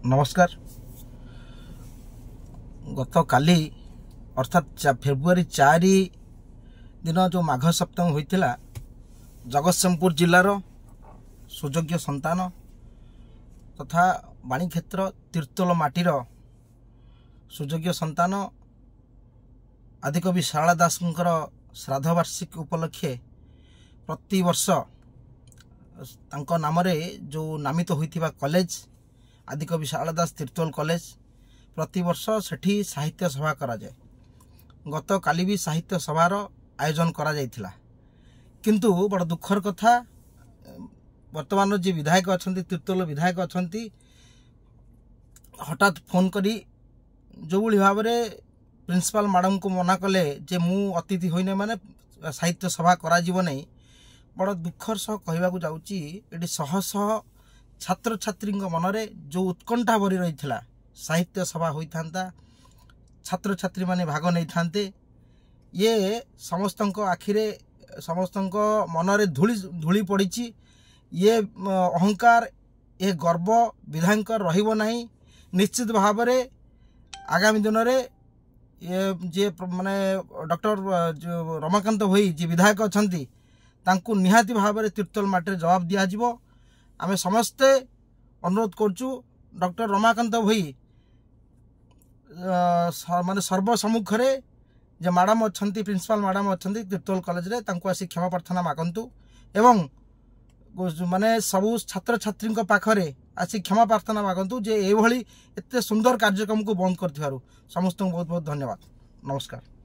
नमस्कार। गत काली अर्थात फेब्रुआरी 4 दिन जो माघ सप्तमी होता जगतसिंहपुर जिलार सुयोग्य संतान तथा वाणी क्षेत्र तीर्तोल माटीर सुयोग्य संतान आदिकवि शारला दास श्राद्ध वार्षिक उपलक्षे प्रति वर्ष नाम जो नामित होइथिबा कॉलेज आदिकवि शारला दास तीर्तोल कॉलेज प्रति वर्ष सेठी साहित्य सभा करा जाए। गत काली भी साहित्य सभार आयोजन करा जायथिला, किंतु बड़ दुखर कथा वर्तमान जी विधायक अच्छा तीर्तोल विधायक अच्छा हठात फोन करी जो भाव में प्रिंसिपाल मैडम को मना कले जे मु अतिथि होने माने साहित्य सभा करा जीव नहीं। बड़ दुखर सह कहवाक जाऊँगी ये शह शह छात्र छात्री मनरे जो उत्कंठा भरी रही साहित्य सभा होता छात्र छात्री माने भाग नहीं थांते ये समस्त आखिरे समस्त मनरे धूली पड़ी ये अहंकार ये गर्व विधायक रहिबो नहीं। निश्चित भाव में आगामी दिन में ये जे माने डॉक्टर रमाकांत भोई जी विधायक अच्छा तांकु निहाती भाव में तीर्तोल माटी जवाब दिज्व। आम समस्ते अनुरोध करचु डॉक्टर रमाकांत भोई माने सर्वसम्मुख रे जे मैडम अच्छा प्रिंसिपल मैडम अच्छा तीर्तोल कॉलेज रे तांकु आसी क्षमा प्रार्थना मागंतु एवं माने सबू छात्र छात्री पाखरे आसी क्षमा प्रार्थना मागंतु जे एभली एते सुंदर कार्यक्रम को बंद करथिबारु समस्त बहुत बहुत धन्यवाद। नमस्कार।